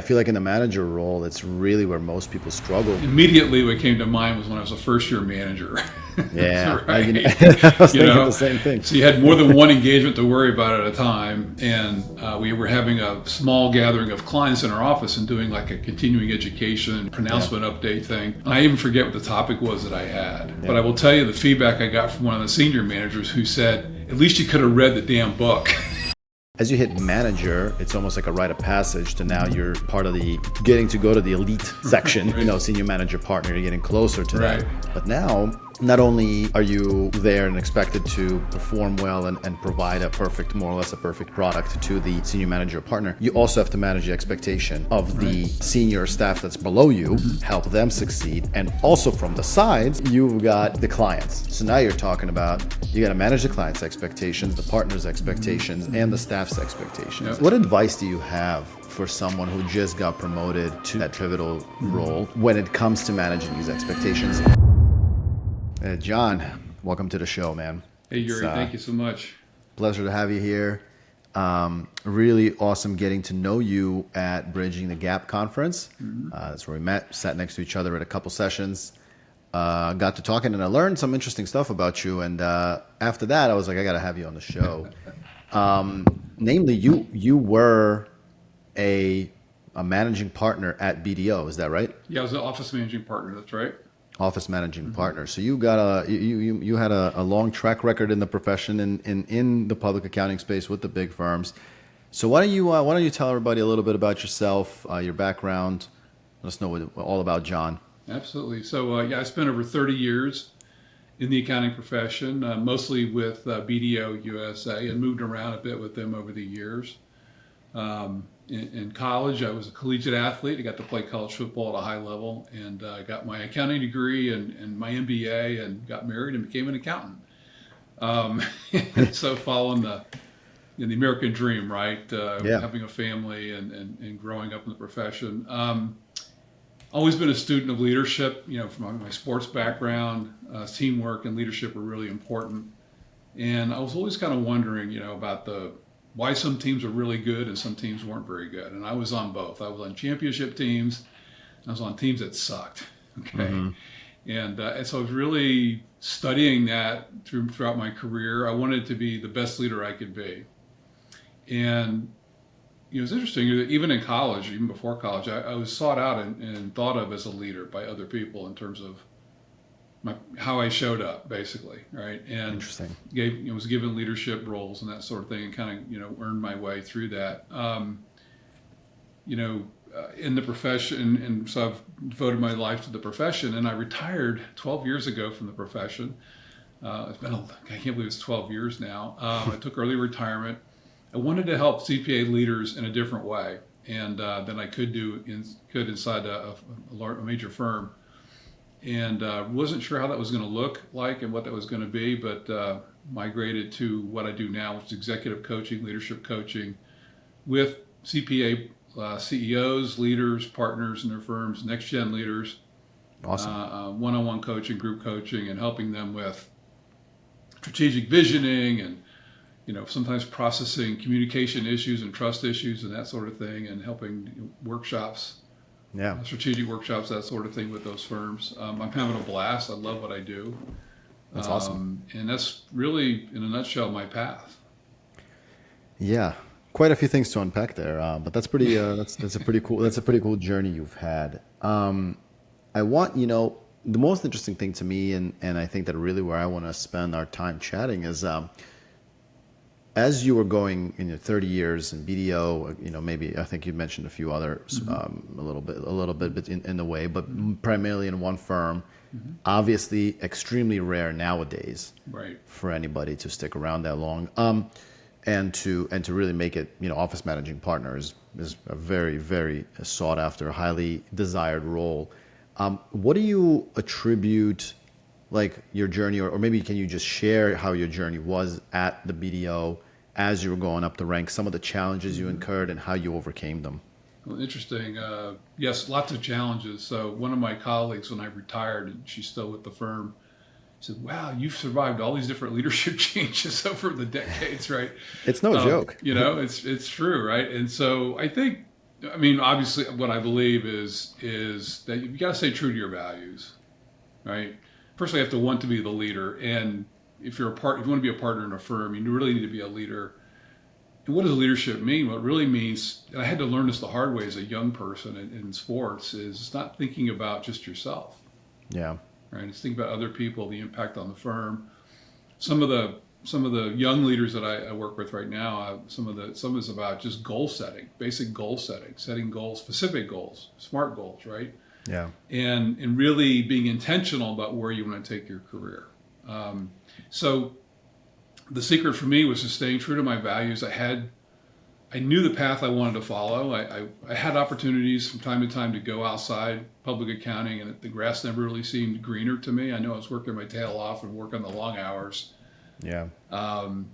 feel like in the manager role, it's really where most people struggle. Immediately what came to mind was when I was a first-year manager. Yeah, Right. I was thinking the same thing. So you had more than one engagement to worry about at a time, and we were having a small gathering of clients in our office and doing like a continuing education pronouncement update thing. And I even forget what the topic was that I had. Yeah. But I will tell you the feedback I got from one of the senior managers who said, at least you could have read the damn book. As you hit manager, it's almost like a rite of passage to now you're part of the getting to go to the elite section, right. Senior manager partner, you're getting closer to that. But now, not only are you there and expected to perform well and provide a perfect, more or less a perfect product to the senior manager partner, you also have to manage the expectation of the senior staff that's below you, help them succeed. And also from the sides, you've got the clients. So now you're talking about, you got to manage the client's expectations, the partner's expectations, and the staff's expectations. Yep. What advice do you have for someone who just got promoted to that pivotal role when it comes to managing these expectations? John, welcome to the show, man. Hey, Yuri, thank you so much. Pleasure to have you here. Really awesome getting to know you at Bridging the Gap conference. That's where we met, sat next to each other at a couple sessions. Got to talking and I learned some interesting stuff about you. And after that, I was like, I got to have you on the show. Namely, you were a managing partner at BDO. Is that right? Yeah, I was an office managing partner. That's right. Office managing partner. So you got you had a long track record in the profession in the public accounting space with the big firms. So why don't you tell everybody a little bit about yourself, your background? Let us know all about John. Absolutely. So I spent over 30 years in the accounting profession, mostly with BDO USA, and moved around a bit with them over the years. In college, I was a collegiate athlete. I got to play college football at a high level, and I got my accounting degree and my MBA, and got married and became an accountant. So following the American dream, right? Having a family and growing up in the profession. Always been a student of leadership. From my sports background, teamwork and leadership were really important. And I was always kind of wondering, about why some teams are really good and some teams weren't very good. And I was on both. I was on championship teams. I was on teams that sucked. Okay. And so I was really studying that throughout my career. I wanted to be the best leader I could be. And it's interesting that even in college, even before college, I was sought out and thought of as a leader by other people in terms of how I showed up, basically, right? And interesting. Was given leadership roles and that sort of thing, and kind of earned my way through that. In the profession, and so I've devoted my life to the profession, and I retired 12 years ago from the profession. I can't believe it's 12 years now. I took early retirement. I wanted to help CPA leaders in a different way, and than I could do inside a major firm. And wasn't sure how that was going to look like and what that was going to be, but migrated to what I do now, which is executive coaching, leadership coaching with CPA CEOs, leaders, partners in their firms, next-gen leaders. Awesome. One-on-one coaching, group coaching, and helping them with strategic visioning and sometimes processing communication issues and trust issues and that sort of thing, and helping workshops. Yeah, strategic workshops, that sort of thing with those firms. I'm having a blast. I love what I do. That's awesome. And that's really, in a nutshell, my path. Yeah, quite a few things to unpack there. But that's pretty. That's a pretty cool journey you've had. I want the most interesting thing to me, and I think that really where I want to spend our time chatting is. As you were going in your 30 years in BDO, maybe I think you mentioned a few others, a little bit in the way, but primarily in one firm. Obviously, extremely rare nowadays, right, for anybody to stick around that long, and to really make it. Office managing partner is a very, very sought after, highly desired role. What do you attribute? Like your journey, or maybe can you just share how your journey was at the BDO as you were going up the ranks, some of the challenges you incurred and how you overcame them? Well, interesting. Yes, lots of challenges. So one of my colleagues, when I retired, and she's still with the firm, said, "Wow, you've survived all these different leadership changes over the decades, right?" It's no joke. It's true, right? And so I think I mean, obviously, what I believe is that you got to stay true to your values, right? First, you have to want to be the leader, and if you're if you want to be a partner in a firm, you really need to be a leader. And what does leadership mean? What it really means, and I had to learn this the hard way as a young person in sports, is it's not thinking about just yourself, Yeah. right? It's thinking about other people, the impact on the firm. Some of the young leaders that I work with right now, some is about just goal setting, basic goal setting, setting goals, specific goals, smart goals, right? Yeah. And really being intentional about where you want to take your career. So the secret for me was just staying true to my values. I knew the path I wanted to follow. I had opportunities from time to time to go outside public accounting, and the grass never really seemed greener to me. I know I was working my tail off and working the long hours. Yeah.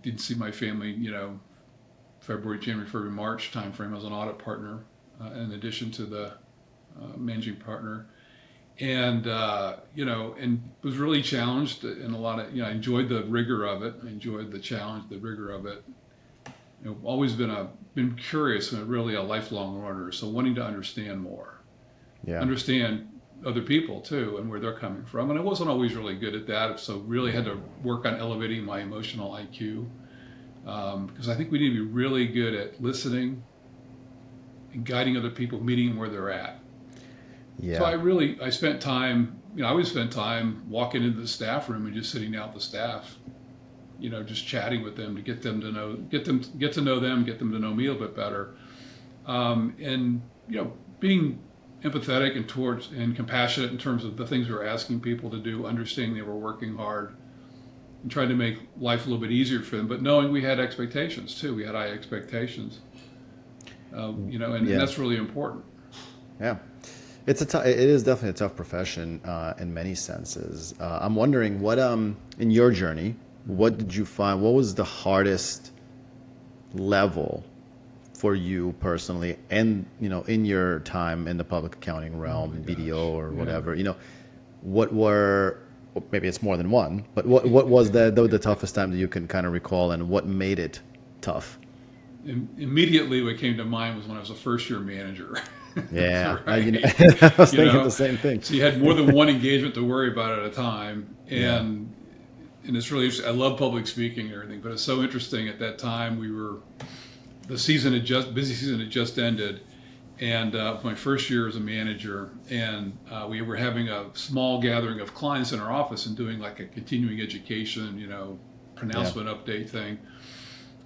Didn't see my family, February, January, February, March timeframe. I was an audit partner in addition to the managing partner, and and was really challenged in a lot of. I enjoyed the rigor of it. I enjoyed the challenge, the rigor of it. Always been curious and really a lifelong learner. So wanting to understand more, Yeah. understand other people too and where they're coming from. And I wasn't always really good at that, so really had to work on elevating my emotional IQ because I think we need to be really good at listening and guiding other people, meeting them where they're at. Yeah. So I spent time, I always spent time walking into the staff room and just sitting down with the staff, just chatting with them to get to know them, get them to know me a little bit better, and being empathetic and compassionate in terms of the things we were asking people to do, understanding they were working hard, and trying to make life a little bit easier for them, but knowing we had expectations too. We had high expectations, and Yeah. that's really important. Yeah. It is definitely a tough profession in many senses. I'm wondering what in your journey, what did you find? What was the hardest level for you personally, and in your time in the public accounting realm, in BDO or whatever? What were, maybe it's more than one, but what was the toughest time that you can kind of recall, and what made it tough? Immediately, what came to mind was when I was a first-year manager. Yeah, Right. I was You thinking know, the same thing. so you had more than one engagement to worry about at a time, Yeah. and it's really interesting. I love public speaking and everything, but it's so interesting. At that time, the busy season had just ended, and my first year as a manager, and we were having a small gathering of clients in our office and doing like a continuing education, pronouncement update thing.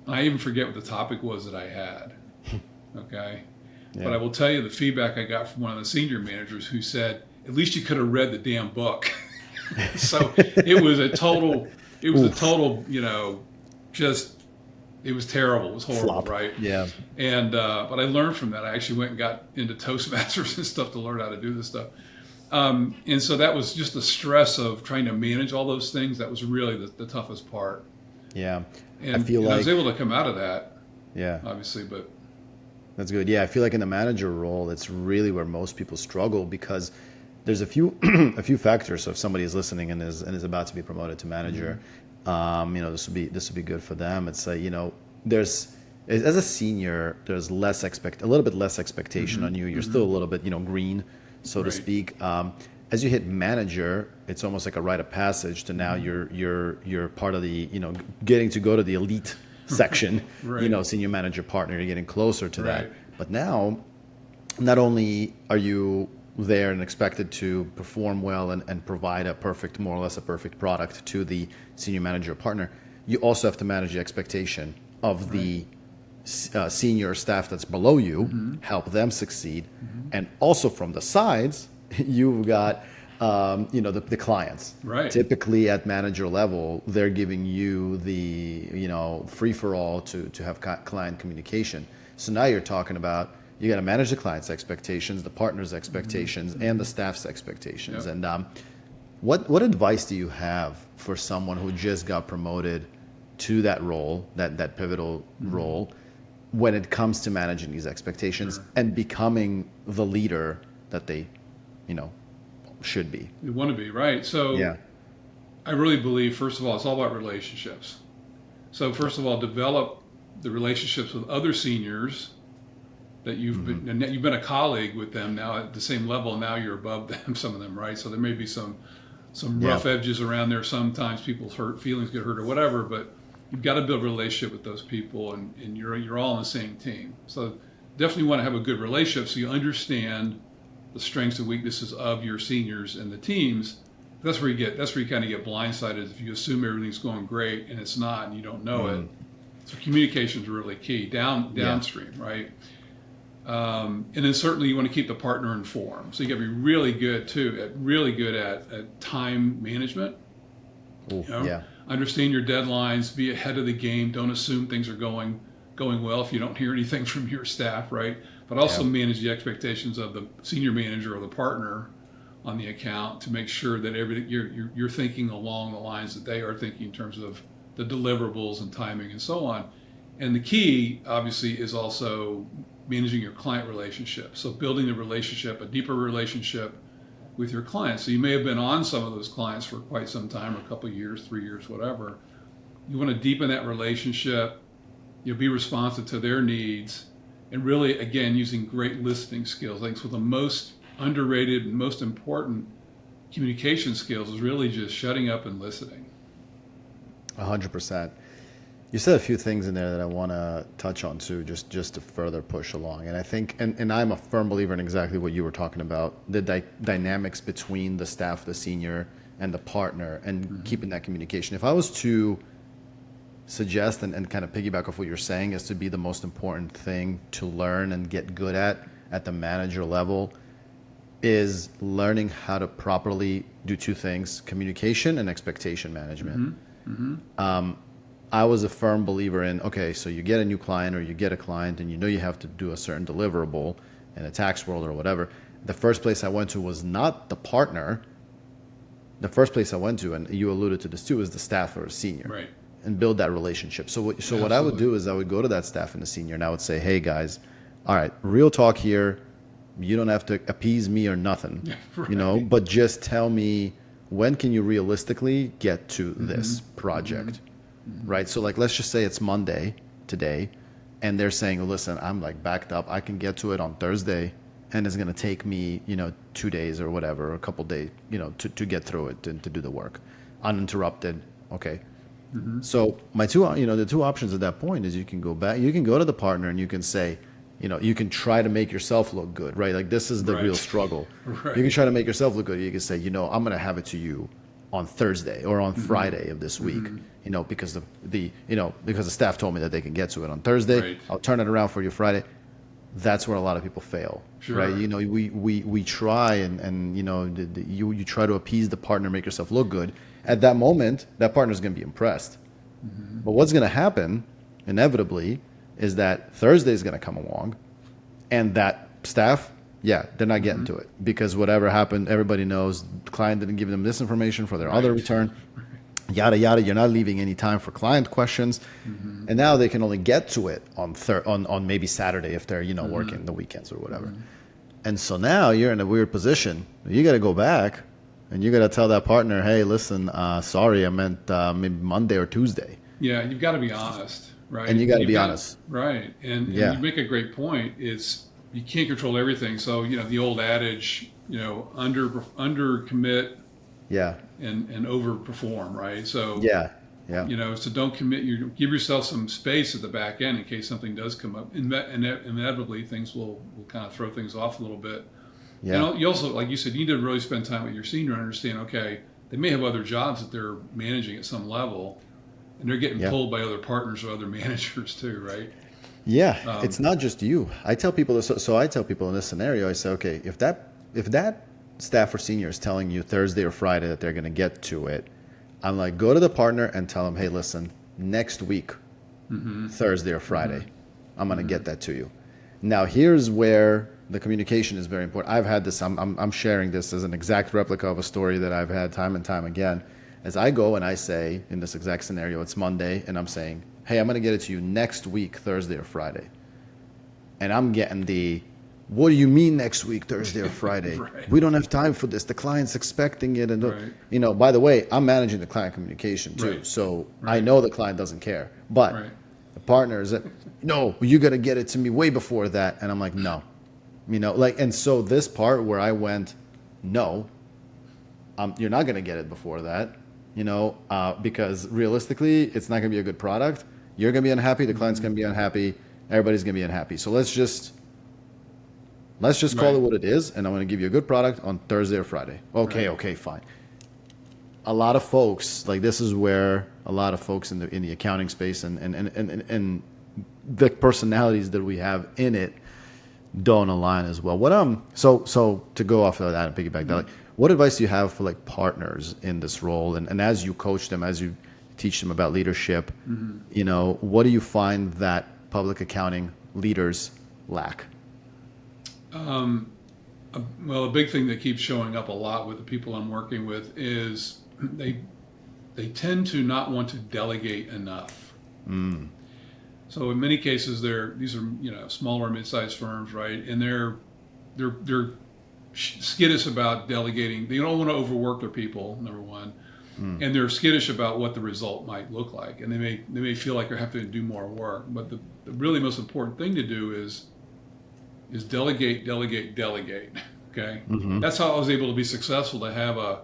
I even forget what the topic was that I had. Okay. Yeah. But I will tell you the feedback I got from one of the senior managers who said, at least you could have read the damn book. So it was a total, just, it was terrible. It was horrible, Flop. right? Yeah. And, but I learned from that. I actually went and got into Toastmasters and stuff to learn how to do this stuff. And so that was just the stress of trying to manage all those things. That was really the toughest part. Yeah. And I was able to come out of that, Yeah. obviously, but That's good. Yeah, I feel like in the manager role, it's really where most people struggle, because there's a few a few factors. So if somebody is listening and is about to be promoted to manager, this would be good for them. It's like, there's, as a senior, there's a little bit less expectation on you. You're still a little bit green, so to Right. speak. As you hit manager, it's almost like a rite of passage to now you're part of the getting to go to the elite section, Right. senior manager partner. You're getting closer to that. Right. But now, not only are you there and expected to perform well and provide more or less a perfect product to the senior manager or partner, you also have to manage the expectation of the senior staff that's below you, help them succeed, and also from the sides, you've got the clients. Right. Typically at manager level, they're giving you the free for all to have client communication. So now you're talking about, you got to manage the client's expectations, the partner's expectations, and the staff's expectations. Yep. And what advice do you have for someone who just got promoted to that role, that pivotal role, when it comes to managing these expectations and becoming the leader that they should be? You want to be, right? So Yeah. I really believe, first of all, it's all about relationships. So first of all, develop the relationships with other seniors that you've been a colleague with them now at the same level, and now you're above them, some of them, right? So there may be some rough edges around there. Sometimes people's feelings get hurt or whatever, but you've got to build a relationship with those people, and you're all on the same team. So definitely want to have a good relationship so you understand the strengths and weaknesses of your seniors and the teams. That's where you kind of get blindsided if you assume everything's going great and it's not, and you don't know it. So communication is really key downstream, right? And then certainly you want to keep the partner informed. So you got to be really good at time management. Ooh, Understand your deadlines, be ahead of the game. Don't assume things are going well if you don't hear anything from your staff, right? But also manage the expectations of the senior manager or the partner on the account to make sure that you're thinking along the lines that they are thinking in terms of the deliverables and timing and so on. And the key, obviously, is also managing your client relationship. So building a relationship, a deeper relationship with your clients. So you may have been on some of those clients for quite some time, a couple of years, 3 years, whatever. You want to deepen that relationship. You'll be responsive to their needs, and really, again, using great listening skills. I think so the most underrated and most important communication skills is really just shutting up and listening. 100%. You said a few things in there that I want to touch on too, just to further push along. And I think, and I'm a firm believer in exactly what you were talking about, the dynamics between the staff, the senior, and the partner, and keeping that communication. If I was to suggest and kind of piggyback off what you're saying is to be the most important thing to learn and get good at the manager level, is learning how to properly do two things: communication and expectation management. I was a firm believer in, okay, so you get a new client or you get a client and you know you have to do a certain deliverable in a tax world or whatever. The first place I went to was not the partner. The first place I went to, and you alluded to this too, is the staff or a senior. Right. And build that relationship. So what I would do is I would go to that staff and the senior and I would say, hey guys, all right, real talk here. You don't have to appease me or nothing, but just tell me, when can you realistically get to this project? Right? So like, let's just say it's Monday today and they're saying, listen, I'm like backed up. I can get to it on Thursday and it's going to take me, 2 days or whatever, a couple days, to get through it and to do the work uninterrupted. Okay. So the two options at that point is you can go back, you can go to the partner and you can say, you can try to make yourself look good, right? Like this is the real struggle. Right. You can try to make yourself look good. You can say, I'm going to have it to you on Thursday or on Friday of this week, because because the staff told me that they can get to it on Thursday. Right. I'll turn it around for you Friday. That's where a lot of people fail, right? We try and you try to appease the partner, make yourself look good. At that moment, that partner's going to be impressed. But what's going to happen, inevitably, is that Thursday is going to come along, and that staff, they're not getting to it because whatever happened, everybody knows the client didn't give them this information for their other return. Yada yada. You're not leaving any time for client questions, and now they can only get to it on maybe Saturday if they're working the weekends or whatever. And so now you're in a weird position. You got to go back. And you got to tell that partner, hey, listen, sorry, I meant maybe Monday or Tuesday. Yeah, you've got to be honest, right? And you got to be honest. Right. And you make a great point. Is you can't control everything. So, the old adage, under commit and overperform, right? So, so don't commit. You give yourself some space at the back end in case something does come up. Inevitably, things will kind of throw things off a little bit. Yeah. And you also, like you said, you need to really spend time with your senior and understand, okay, they may have other jobs that they're managing at some level, and they're getting pulled by other partners or other managers too, right? Yeah, it's not just you. I tell people this, so I tell people in this scenario, I say, okay, if that staff or senior is telling you Thursday or Friday that they're going to get to it, I'm like, go to the partner and tell them, hey, listen, next week, Thursday or Friday, I'm going to get that to you. Now, here's where the communication is very important. I've had this, I'm sharing this as an exact replica of a story that I've had time and time again. As I go and I say, in this exact scenario, it's Monday, and I'm saying, hey, I'm going to get it to you next week, Thursday or Friday. And I'm getting what do you mean next week, Thursday or Friday? Right. We don't have time for this. The client's expecting it. And, by the way, I'm managing the client communication too. Right. So I know the client doesn't care. But the partners. No, you got to get it to me way before that. And I'm like, no, like, and so this part where I went, no, you're not going to get it before that, because realistically, it's not going to be a good product. You're going to be unhappy. The client's going to be unhappy. Everybody's going to be unhappy. So let's just call it what it is. And I'm going to give you a good product on Thursday or Friday. Okay. Okay, fine. A lot of folks, like, this is where a lot of folks in the accounting space and the personalities that we have in it don't align as well. So to go off of that and piggyback that, like, what advice do you have for like partners in this role? And as you coach them, as you teach them about leadership, what do you find that public accounting leaders lack? Well, a big thing that keeps showing up a lot with the people I'm working with is they tend to not want to delegate enough. So in many cases, these are smaller, mid-sized firms, right? And they're skittish about delegating. They don't want to overwork their people, number one, and they're skittish about what the result might look like, and they may feel like they're having to do more work. But the really most important thing to do is delegate, delegate, delegate. Okay, that's how I was able to be successful, to have a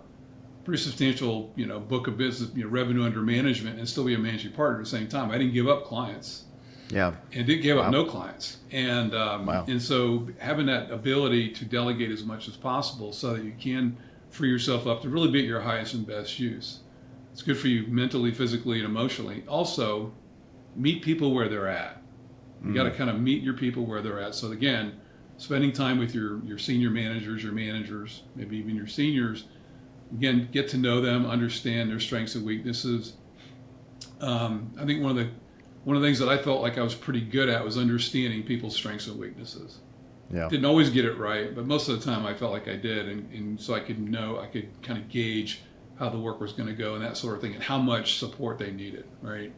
pretty substantial book of business, revenue under management, and still be a managing partner at the same time. I didn't give up clients. Yeah. And didn't give up no clients. And and so having that ability to delegate as much as possible so that you can free yourself up to really be at your highest and best use. It's good for you mentally, physically, and emotionally. Also, meet people where they're at. You got to kind of meet your people where they're at. So again, spending time with your senior managers, your managers, maybe even your seniors. Again, get to know them, understand their strengths and weaknesses. I think one of the things that I felt like I was pretty good at was understanding people's strengths and weaknesses. Yeah. Didn't always get it right, but most of the time I felt like I did, and so I could kind of gauge how the work was going to go and that sort of thing, and how much support they needed, right?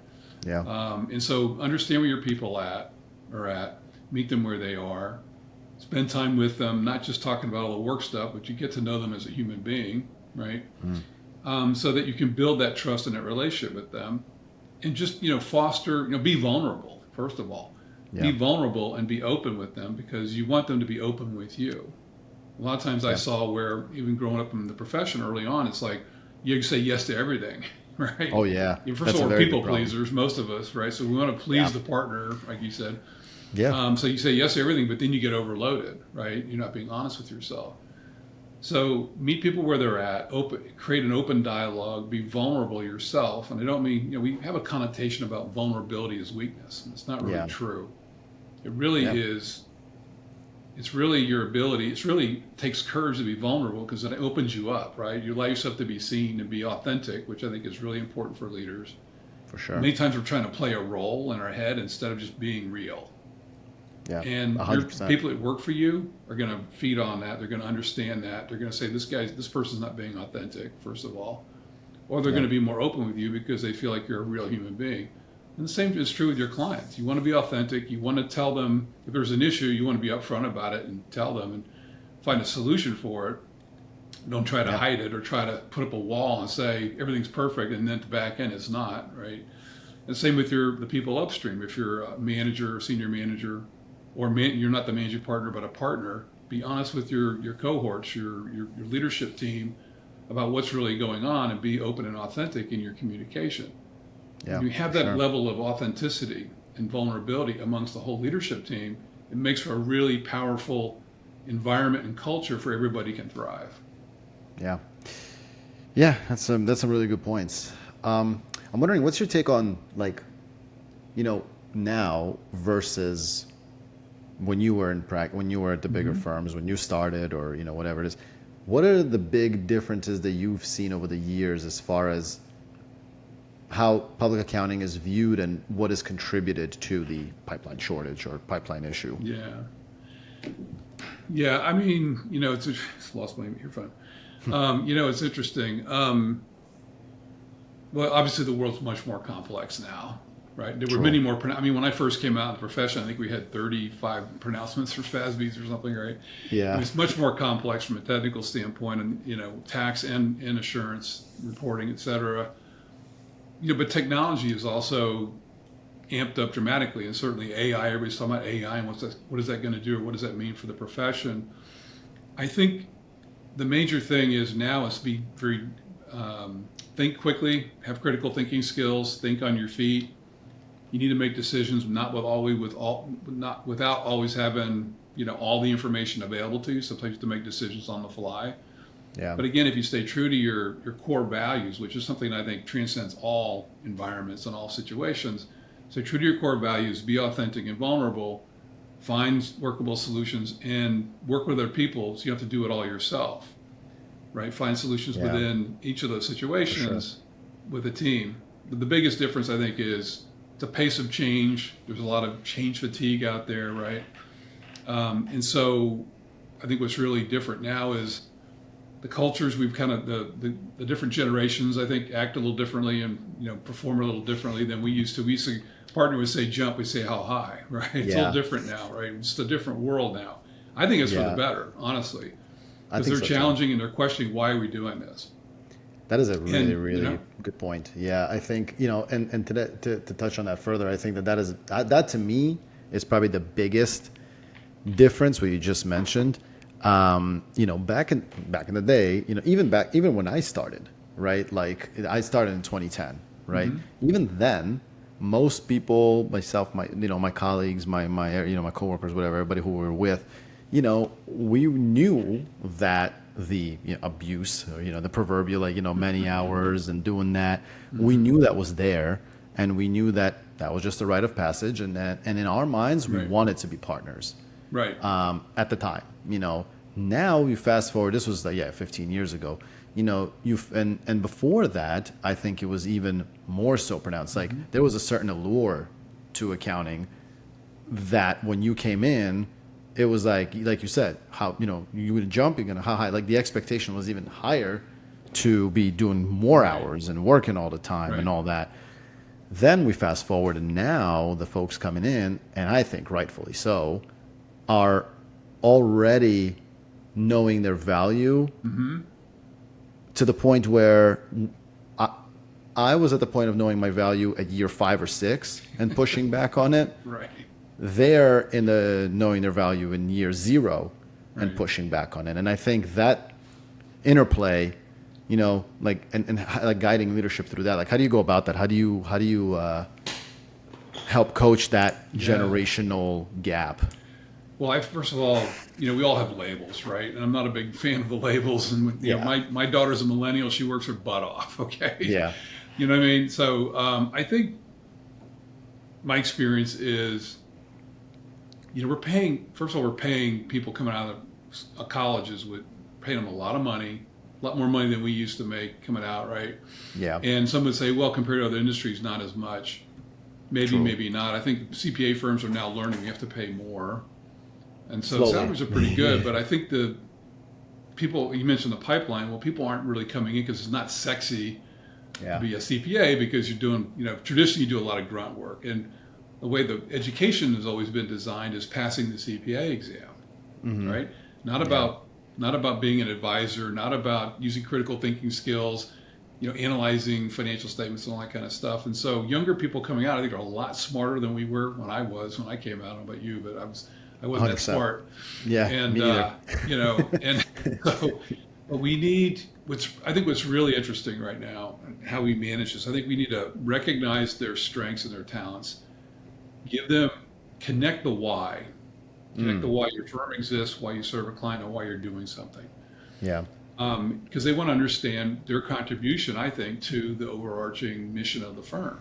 Yeah. And so understand where your people are at, meet them where they are, spend time with them, not just talking about all the work stuff, but you get to know them as a human being, right? So that you can build that trust and that relationship with them. And just, foster, be vulnerable, first of all. Yeah. Be vulnerable and be open with them, because you want them to be open with you. A lot of times I saw where, even growing up in the profession early on, it's like you say yes to everything, right? Oh, yeah. First of all, we're people pleasers, most of us, right? So we want to please the partner, like you said. Yeah. So you say yes to everything, but then you get overloaded, right? You're not being honest with yourself. So meet people where they're at, create an open dialogue, be vulnerable yourself. And I don't mean, we have a connotation about vulnerability as weakness. It's not really true. It really is, it's really your ability. It really takes courage to be vulnerable, because it opens you up, right? You allow yourself to be seen and be authentic, which I think is really important for leaders. For sure. Many times we're trying to play a role in our head instead of just being real. Yeah, and people that work for you are going to feed on that. They're going to understand that. They're going to say, this person's not being authentic, first of all. Or they're going to be more open with you because they feel like you're a real human being. And the same is true with your clients. You want to be authentic. You want to tell them, if there's an issue, you want to be upfront about it and tell them and find a solution for it. Don't try to hide it or try to put up a wall and say everything's perfect and then at the back end it's not, right? And same with the people upstream. If you're a manager or senior manager, or you're not the managing partner, but a partner, be honest with your cohorts, your leadership team about what's really going on, and be open and authentic in your communication. Yeah, when you have that level of authenticity and vulnerability amongst the whole leadership team, it makes for a really powerful environment and culture for everybody can thrive. Yeah. Yeah, that's some really good points. I'm wondering, what's your take on, like, now versus when you were when you were at the bigger firms, when you started, or whatever it is, what are the big differences that you've seen over the years as far as how public accounting is viewed and what has contributed to the pipeline shortage or pipeline issue? Yeah. I mean, it's lost my earphone. It's interesting. Well, obviously the world's much more complex now. Right. There were many more. When I first came out in the profession, I think we had 35 pronouncements for FASBs or something, right? Yeah. It was much more complex from a technical standpoint, and tax and assurance reporting, et cetera. But technology has also amped up dramatically, and certainly AI. Everybody's talking about AI and what is that going to do, or what does that mean for the profession? I think the major thing is now is to be very think quickly, have critical thinking skills, think on your feet. You need to make decisions not without always having all the information available to you. Sometimes you have to make decisions on the fly. Yeah. But again, if you stay true to your core values, which is something I think transcends all environments and all situations, stay true to your core values, be authentic and vulnerable, find workable solutions, and work with other people so you don't have to do it all yourself, right? Find solutions within each of those situations with a team. But the biggest difference, I think, is the pace of change. There's a lot of change fatigue out there, right? And so I think what's really different now is the cultures. We've kind of the different generations, I think, act a little differently and perform a little differently than we used to. We used to, partner would say jump, we say how high, right? It's a little different now, right? It's just a different world now. I think it's for the better, honestly, because they're challenging and they're questioning, why are we doing this? That is a really good point. Yeah, I think and to touch on that further, I think that to me is probably the biggest difference what you just mentioned. Back in the day, even when I started, right? Like I started in 2010, right? Mm-hmm. Even then, most people, myself, my colleagues, my coworkers, whatever, everybody who we were with, we knew that the abuse, or, the proverbial, many hours and doing that, we knew that was there, and we knew that was just a rite of passage, and in our minds, we wanted to be partners. Right. At the time, now you fast forward, this was 15 years ago, and before that, I think it was even more so pronounced. Like there was a certain allure to accounting that when you came in, it was like you said, how, you would jump, you're going to, how high, like the expectation was even higher to be doing more hours and working all the time and all that. Then we fast forward, and now the folks coming in, and I think rightfully so, are already knowing their value to the point where I was at the point of knowing my value at year 5 or 6 and pushing back on it. Right. They're in the knowing their value in year 0 and pushing back on it. And I think that interplay, like guiding leadership through that, like how do you go about that? How do you help coach that generational gap? Well, first of all, we all have labels, right? And I'm not a big fan of the labels. And my daughter's a millennial; she works her butt off. Okay. Yeah. You know what I mean? So I think my experience is, we're paying people coming out of colleges paying them a lot of money, a lot more money than we used to make coming out, right? Yeah. And some would say, well, compared to other industries, not as much. Maybe, maybe not. I think CPA firms are now learning we have to pay more. And so salaries are pretty good, but I think the people, you mentioned the pipeline, well, people aren't really coming in because it's not sexy to be a CPA because you're doing, traditionally you do a lot of grunt work. And the way the education has always been designed is passing the CPA exam, right? Not about being an advisor, not about using critical thinking skills, analyzing financial statements and all that kind of stuff. And so younger people coming out, I think, are a lot smarter than we were when I came out. I don't know about you, but I wasn't 100%. That smart. Yeah. And, me either. And so but we need, I think what's really interesting right now, how we manage this, I think we need to recognize their strengths and their talents, connect the why, the why your firm exists, why you serve a client, and why you're doing something. Yeah. Because they want to understand their contribution, I think, to the overarching mission of the firm.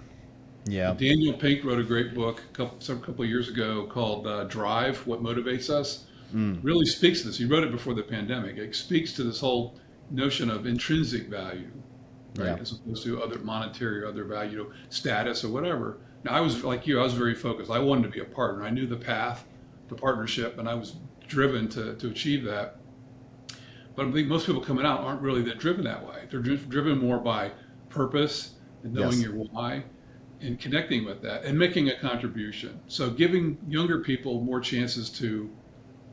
Yeah. Daniel Pink wrote a great book a couple of years ago called Drive, What Motivates Us. Really speaks to this. He wrote it before the pandemic. It speaks to this whole notion of intrinsic value, right? As opposed to other monetary or other value, status or whatever. Now, I was like you, I was very focused. I wanted to be a partner. I knew the path to partnership, and I was driven to achieve that. But I think most people coming out aren't really that driven that way. They're driven more by purpose and knowing your why, and connecting with that and making a contribution. So giving younger people more chances to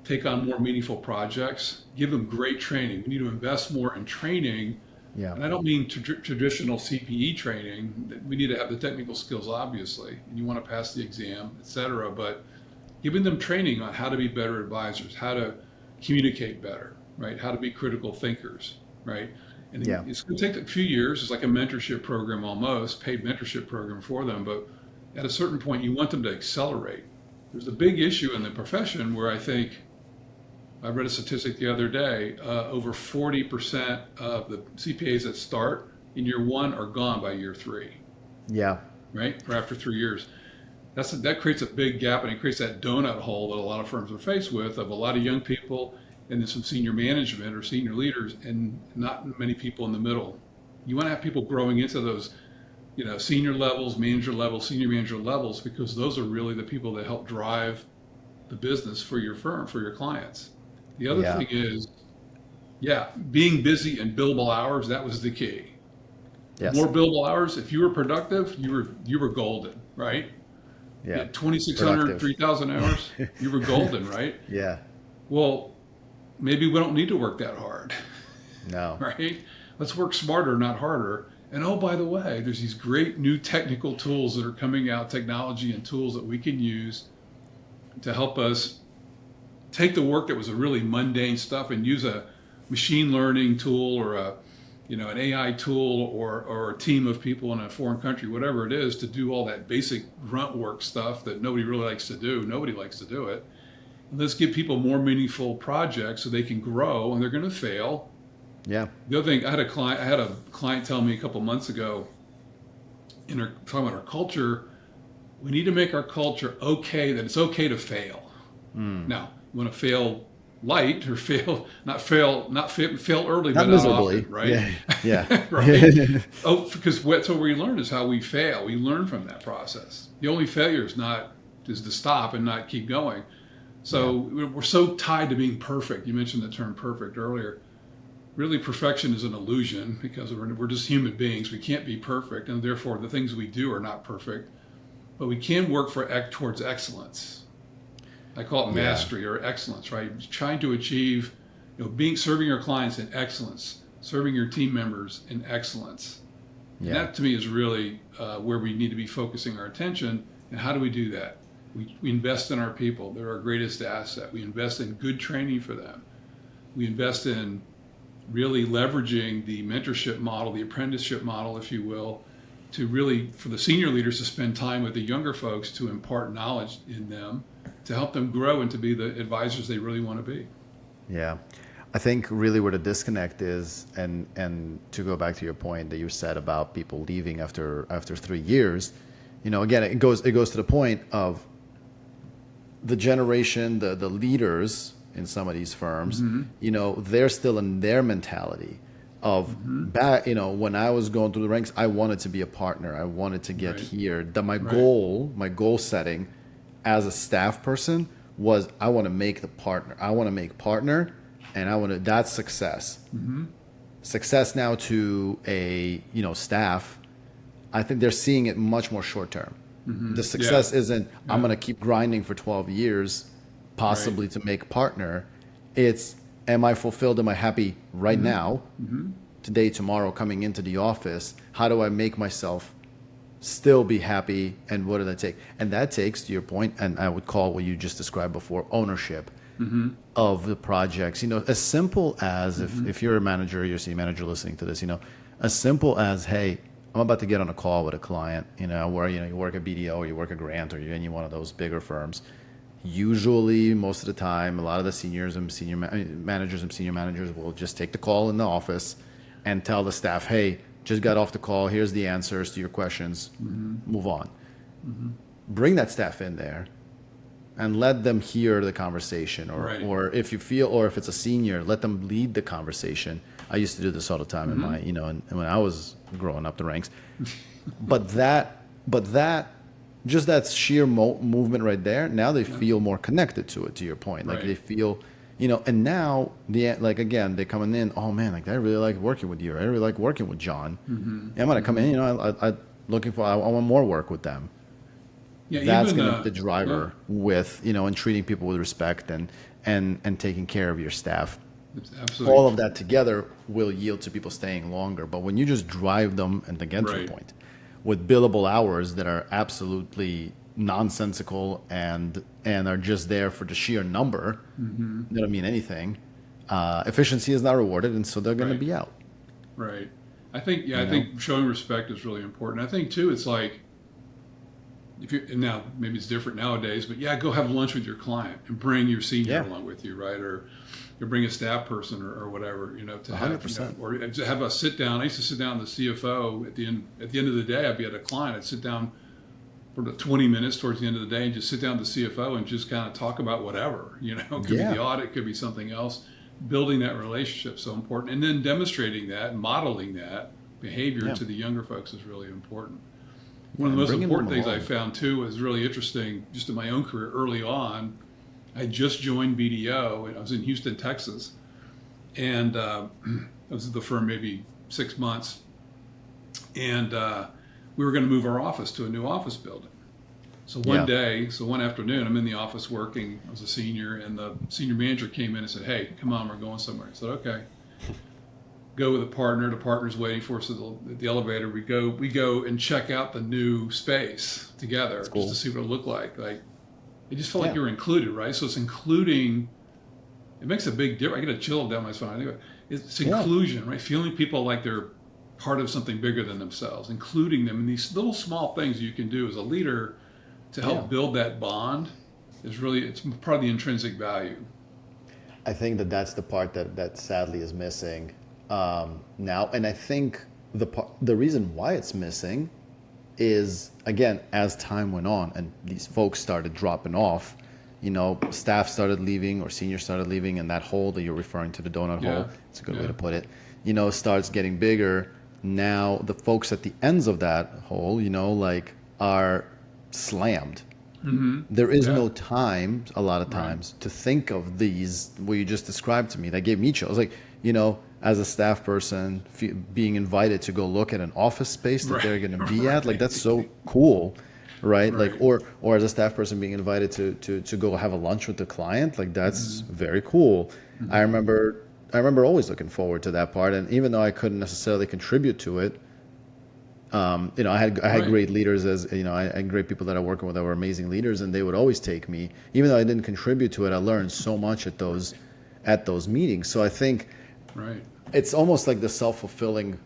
take on more meaningful projects, give them great training. We need to invest more in training Yeah. And I don't mean traditional CPE training. We need to have the technical skills, obviously, and you want to pass the exam, et cetera. But giving them training on how to be better advisors, how to communicate better, right? How to be critical thinkers, right? And Yeah. it's going to take a few years. It's like a mentorship program almost, paid mentorship program for them. But at a certain point, you want them to accelerate. There's a big issue in the profession where I think I read a statistic the other day, over 40% of the CPAs that start in year one are gone by year three, Yeah. right? Or after 3 years. That creates a big gap, and it creates that donut hole that a lot of firms are faced with, of a lot of young people and then some senior management or senior leaders and not many people in the middle. You want to have people growing into those, senior levels, manager levels, senior manager levels, because those are really the people that help drive the business for your firm, for your clients. The other Yeah. thing is, yeah, being busy and billable hours, that was the key. The more Yes. billable hours, if you were productive, you were golden, right? You Yeah. had 2,600, Productive. 3,000 hours, you were golden, right? Yeah. Well, maybe we don't need to work that hard, No. right? Let's work smarter, not harder. And oh, by the way, there's these great new technical tools that are coming out, technology and tools that we can use to help us take the work that was a really mundane stuff and use a machine learning tool or an AI tool or a team of people in a foreign country, whatever it is, to do all that basic grunt work stuff that nobody really likes to do. Nobody likes to do it. And let's give people more meaningful projects so they can grow, and they're going to fail. Yeah. The other thing, I had a client tell me a couple months ago, talking about our culture, we need to make our culture okay, that it's okay to fail. Now, you want to fail light or fail early, Not but not miserably. often, right? Yeah. Yeah. Right? Oh, because that's what we learn is how we fail. We learn from that process. The only failure is to stop and not keep going. So we're so tied to being perfect. You mentioned the term perfect earlier. Really, perfection is an illusion because we're just human beings. We can't be perfect, and therefore the things we do are not perfect. But we can work towards excellence. I call it Yeah. mastery or excellence, right? Trying to achieve, serving your clients in excellence, serving your team members in excellence. And Yeah. that to me is really where we need to be focusing our attention. And how do we do that? We invest in our people. They're our greatest asset. We invest in good training for them. We invest in really leveraging the mentorship model, the apprenticeship model, if you will, to really, for the senior leaders to spend time with the younger folks to impart knowledge in them, to help them grow and to be the advisors they really want to be. Yeah. I think really where the disconnect is, and to go back to your point that you said about people leaving after 3 years, again, it goes to the point of the generation, the leaders in some of these firms, they're still in their mentality of back, when I was going through the ranks, I wanted to be a partner. I wanted to get Right. here. My Right. goal setting as a staff person was I want to make the partner. I want to make partner, and that's success. Success now to a, staff, I think they're seeing it much more short term. The success isn't I'm going to keep grinding for 12 years, possibly to make partner. It's am I fulfilled? Am I happy right now, today, tomorrow, coming into the office? How do I make myself still be happy, and what do that take? And that takes, to your point, and I would call what you just described before, ownership of the projects. As simple as if you're a manager, you're a senior manager listening to this, as simple as, hey, I'm about to get on a call with a client, where you work at BDO or you work at Grant or you're in one of those bigger firms. Usually, most of the time, a lot of the seniors and managers and senior managers will just take the call in the office and tell the staff, hey, just got off the call. Here's the answers to your questions. Move on. Bring that staff in there and let them hear the conversation, Right. or if it's a senior, let them lead the conversation. I used to do this all the time in my, and when I was growing up the ranks. but that, just that sheer movement right there, now they feel more connected to it, to your point. Like Right. they feel, and now again, they're coming in, oh man, like I really like working with you. I really like working with John. I'm going to come in, I want more work with them. Yeah, That's even going to be the driver with, and treating people with respect and taking care of your staff. It's All absolutely of that together will yield to people staying longer. But when you just drive them, and again to your right. point, with billable hours that are absolutely nonsensical and are just there for the sheer number, Hmm. they don't mean anything. Efficiency is not rewarded, and so they're going to Right. be out. Right. I think, yeah, You I know? think showing respect is really important. I think too, it's like, if you, and now maybe it's different nowadays, but yeah, go have lunch with your client and bring your senior Yeah, along with you, right? Or bring a staff person or whatever, to a hundred have, percent. or to have a sit down. I used to sit down with the CFO at the end of the day. I'd be at a client. I'd sit down for the 20 minutes towards the end of the day and just sit down with the CFO and just kind of talk about whatever, it could be the Yeah, audit, it could be something else. Building that relationship is so important, and then demonstrating that, modeling that behavior yeah, to the younger folks is really important. yeah, One of the and most bringing them important things I along. found too was really interesting, just in my own career early on. I just joined BDO and I was in Houston, Texas, and I was at the firm maybe 6 months, and we were going to move our office to a new office building. So Yeah, one afternoon, I'm in the office working. I was a senior, and the senior manager came in and said, "Hey, come on, we're going somewhere." I said, "Okay." Go with a partner. The partner's waiting for us at the elevator. We go and check out the new space it's together just to cool. see what it looked like. Like it just felt like Yeah, you were included, right? So it's including. It makes a big difference. I get a chill down my spine. Anyway, it's yeah. inclusion, right? Feeling people like they're part of something bigger than themselves, including them in these little small things you can do as a leader to Yeah, help build that bond is really, it's part of the intrinsic value. I think that that's the part that sadly is missing now, and I think the reason why it's missing is again as time went on and these folks started dropping off. Staff started leaving or seniors started leaving, and that hole that you're referring to, the donut Yeah, hole, it's a good way yeah, to put it. Starts getting bigger. Now the folks at the ends of that hole, like, are slammed. mm-hmm, There is yeah, no time a lot of right, times to think of these what you just described to me. That gave me chills. Like, as a staff person, being invited to go look at an office space that right, they're going to be at, like, that's right, so cool, right? Like, right, or as a staff person being invited to go have a lunch with the client, like, that's mm-hmm, very cool. i mm-hmm, remember i remember always looking forward to that part, and even though I couldn't necessarily contribute to it, I had right, great leaders, I had great people that I working with that were amazing leaders, and they would always take me. Even though I didn't contribute to it, I learned so much at those meetings. So I think right, it's almost like the self-fulfilling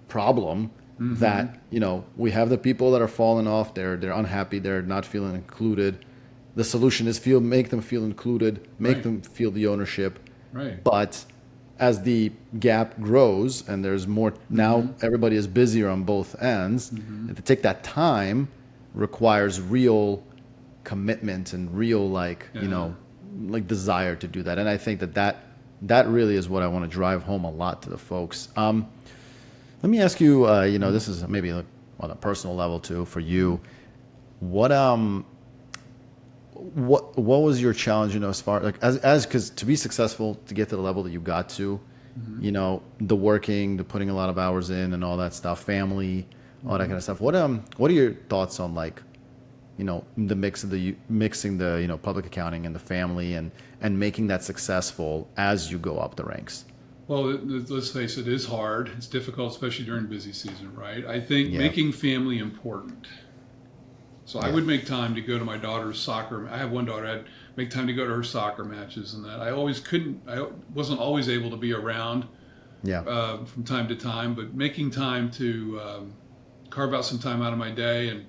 problem mm-hmm, that, we have the people that are falling off, they're unhappy, they're not feeling included. The solution is make them feel included, make right, them feel the ownership. right, But as the gap grows and there's more, now mm-hmm, everybody is busier on both ends, mm-hmm, and to take that time requires real commitment and real, yeah, like desire to do that. And I think that really is what I want to drive home a lot to the folks. Let me ask you, this is maybe like on a personal level too for you. What what was your challenge, as far like as because to be successful, to get to the level that you got to, mm-hmm, the working, the putting a lot of hours in and all that stuff, family, all that mm-hmm. kind of stuff. What are your thoughts on, like, the mixing the, public accounting and the family, and making that successful as you go up the ranks? Well, let's face it, it is hard. It's difficult, especially during busy season, right? I think Yeah, making family important. So I yeah, would make time to go to my daughter's soccer. I have one daughter. I'd make time to go to her soccer matches and that. I always couldn't. I wasn't always able to be around yeah, from time to time, but making time to carve out some time out of my day and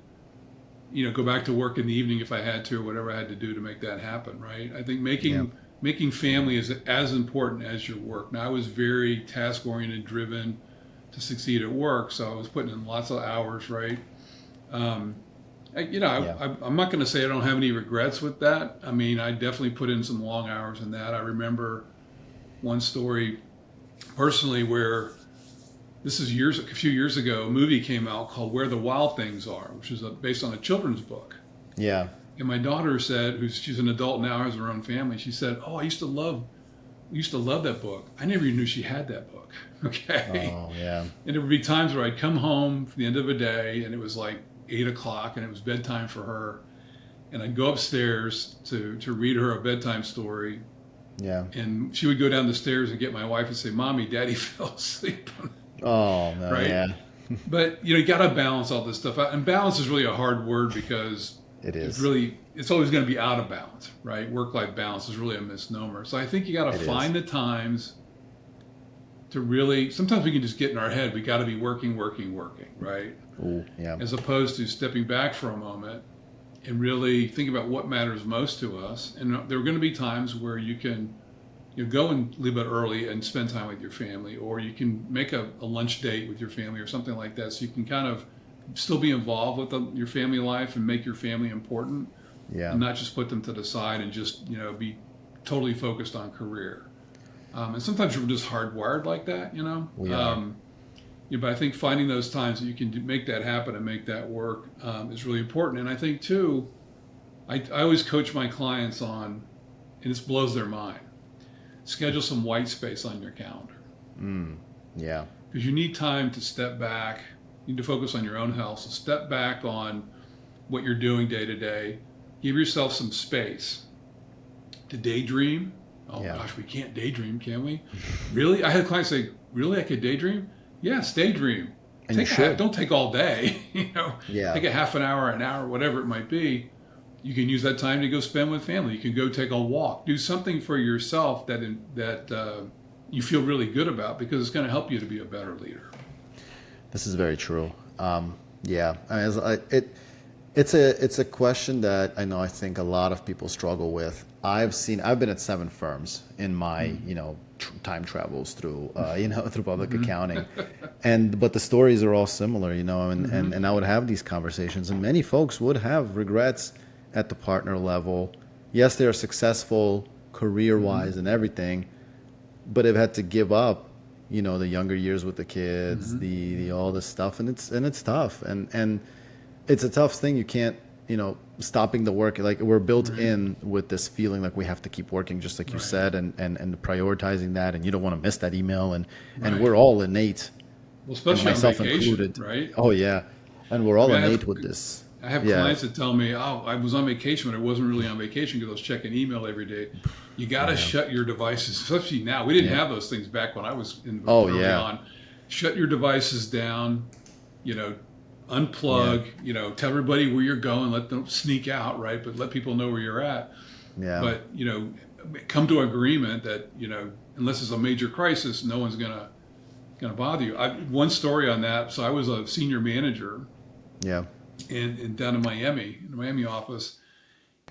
go back to work in the evening if I had to or whatever I had to do to make that happen. Right. I think yeah, making family is as important as your work. Now I was very task oriented, driven to succeed at work, so I was putting in lots of hours. Right. Um, yeah, I'm not going to say I don't have any regrets with that. I mean, I definitely put in some long hours in that. I remember one story personally where a few years ago, a movie came out called Where the Wild Things Are, which is based on a children's book. yeah. And my daughter said, she's an adult now, has her own family. She said, "Oh, I used to love that book. I never even knew she had that book." Okay. Oh, yeah, And there would be times where I'd come home for the end of a day and it was like 8 o'clock and it was bedtime for her. And I'd go upstairs to read her a bedtime story. Yeah. And she would go down the stairs and get my wife and say, "Mommy, Daddy fell asleep." Oh no. Right? Yeah. But you got to balance all this stuff out. And balance is really a hard word because It it's is. really it's always going to be out of balance, right? Work-life balance is really a misnomer. So I think you got to It is. find the times to really. Sometimes we can just get in our head. We got to be working, working, working, right? Ooh. Yeah. As opposed to stepping back for a moment and really think about what matters most to us. And there are going to be times where you can go and leave it early and spend time with your family, or you can make a lunch date with your family or something like that, so you can kind of still be involved with your family life and make your family important, Yeah. and not just put them to the side and just be totally focused on career. And sometimes we're just hardwired like that, We are. But I think finding those times that you can make that happen and make that work is really important. And I think too, I always coach my clients on, and this blows their mind, schedule some white space on your calendar. Yeah. Because you need time to step back. You need to focus on your own health. So step back on what you're doing day to day. Give yourself some space to daydream. Oh Yeah. gosh, we can't daydream, can we? Really? I had clients say, "Really, I could daydream?" Yes, daydream. And you should. Don't take all day. Yeah. Take a half an hour, whatever it might be. You can use that time to go spend with family. You can go take a walk. Do something for yourself that you feel really good about, because it's going to help you to be a better leader. This is very true. Yeah. It's a question that I think a lot of people struggle with. I've been at 7 firms in my, time travels through, through public accounting, but the stories are all similar, and I would have these conversations, and many folks would have regrets at the partner level. Yes, they are successful career-wise and everything, but have had to give up, the younger years with the kids, the all this stuff, and it's tough, and it's a tough thing. You can't, stopping the work. Like, we're built in with this feeling like we have to keep working, just like you said, and prioritizing that, and you don't want to miss that email, and we're all innate, Well, and especially on myself vacation, included. right? Oh yeah, and we're all I innate with this. have Yeah. clients that tell me, "Oh, I was on vacation, but I wasn't really on vacation because I was checking email every day." You got to shut your devices, especially now. We didn't have those things back when I was Oh, early yeah. on. Shut your devices down, unplug, tell everybody where you're going, let them sneak out, right? But let people know where you're at. Yeah. But, come to agreement that, unless it's a major crisis, no one's going to bother you. One story on that. So I was a senior manager Yeah. in down in the Miami office.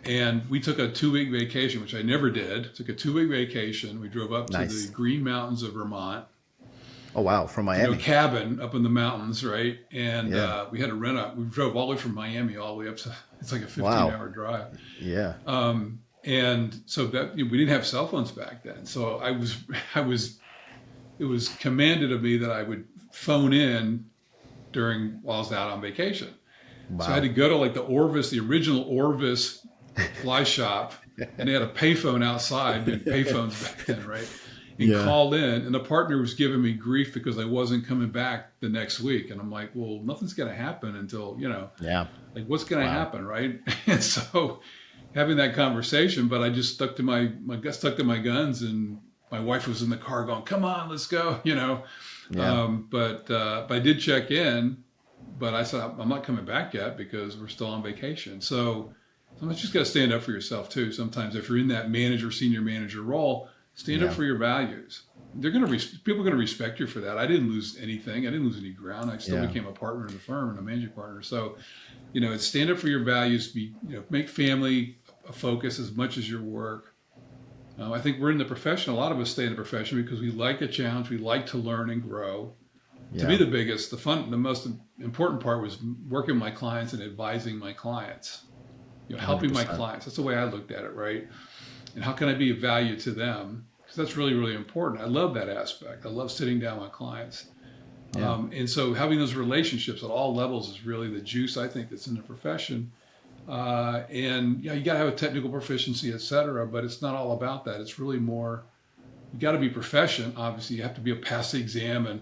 And we took a 2-week vacation, which I never did. Took a 2-week vacation. We drove up to Nice. the Green Mountains of Vermont, Oh wow, from Miami. cabin up in the mountains, right? And Yeah. we had to we drove all the way from Miami all the way up to, it's like a 15-hour drive. Yeah. And so that we didn't have cell phones back then. So it was commanded of me that I would phone in while I was out on vacation. Wow. So I had to go to like the original Orvis fly shop, and they had a payphone outside, and payphones back then, right? And call in, and the partner was giving me grief because I wasn't coming back the next week. And I'm like, well, nothing's going to happen until, Yeah. like what's going to happen, right? And so having that conversation, but I just stuck to my guns, and my wife was in the car going, "Come on, let's go," Yeah. But I did check in, but I said, I'm not coming back yet because we're still on vacation. So sometimes you just got to stand up for yourself too. Sometimes if you're in that senior manager role, stand up for your values. People are going to respect you for that. I didn't lose anything. I didn't lose any ground. I still became a partner in the firm and a managing partner. So, it's stand up for your values. Make family a focus as much as your work. I think we're in the profession. A lot of us stay in the profession because we like a challenge. We like to learn and grow. Yeah. To me, the most important part was working with my clients and advising my clients, helping my 100%. clients. That's the way I looked at it, right? And how can I be of value to them? Because that's really, really important. I love that aspect. I love sitting down with clients. Yeah. And so having those relationships at all levels is really the juice, I think, that's in the profession. And you got to have a technical proficiency, et cetera, but it's not all about that. It's really more, you got to be proficient. Obviously, you have to be able to pass the exam and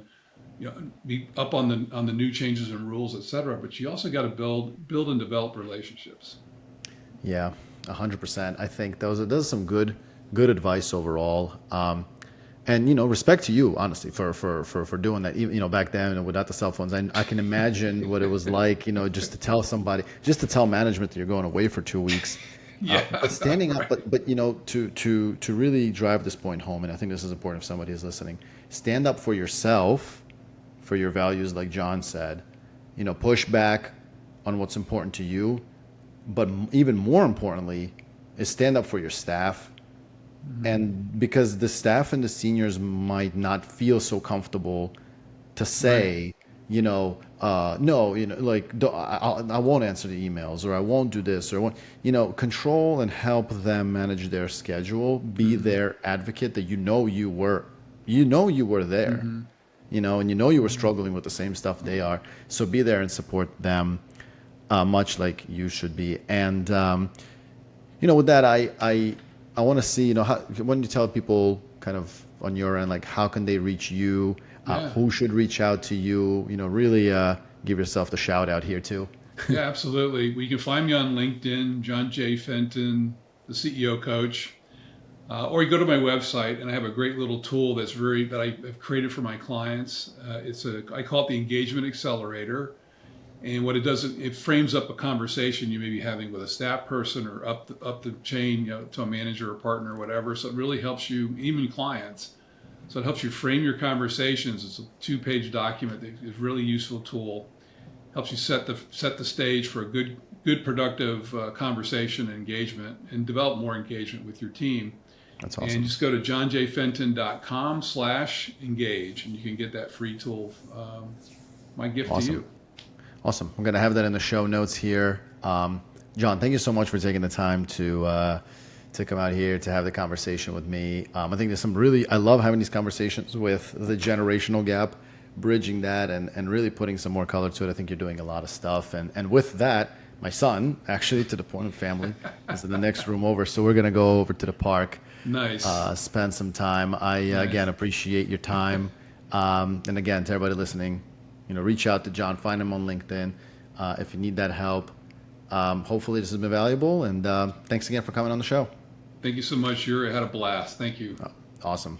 be up on the new changes and rules, et cetera. But you also got to build and develop relationships. Yeah. 100%. I think those are some good good advice overall. And respect to you, honestly, for doing that. Even back then, without the cell phones, I can imagine what it was like. Just to tell somebody, just to tell management that you're going away for 2 weeks. But Yeah. standing up, but to really drive this point home, and I think this is important if somebody is listening. Stand up for yourself, for your values, like John said. Push back on what's important to you, but even more importantly, is stand up for your staff. And because the staff and the seniors might not feel so comfortable to Right. say, no, like I won't answer the emails, or I won't do this, or I won't, control and help them manage their schedule. Be their advocate that you were there, and you were struggling with the same stuff they are. So be there and support them, much like you should be. And with that, I want to see, when you tell people kind of on your end, like how can they reach you, Yeah. who should reach out to you, really give yourself the shout out here too. Yeah, absolutely. Well, you can find me on LinkedIn, John J. Fenton, the CEO coach. Or you go to my website, and I have a great little tool that I have created for my clients. I call it the Engagement Accelerator. And what it does, it frames up a conversation you may be having with a staff person or up the chain, to a manager or partner or whatever. So it really helps you, even clients. So it helps you frame your conversations. It's a 2-page document that is a really useful tool. Helps you set the stage for a good productive conversation and engagement, and develop more engagement with your team. That's And awesome. just go to johnjfenton.com/engage, and you can get that free tool. My gift to Awesome. you. Awesome. I'm going to have that in the show notes here. John, thank you so much for taking the time to come out here to have the conversation with me. I think I love having these conversations with the generational gap, bridging that and really putting some more color to it. I think you're doing a lot of stuff. And with that, my son, actually, to the point of family, is in the next room over. So we're going to go over to the park, Nice. spend some time. I, again, Nice. appreciate your time. And again, to everybody listening, reach out to John, find him on LinkedIn if you need that help. Hopefully this has been valuable, and thanks again for coming on the show. Thank you so much, Yuri. I had a blast. Thank you. Awesome.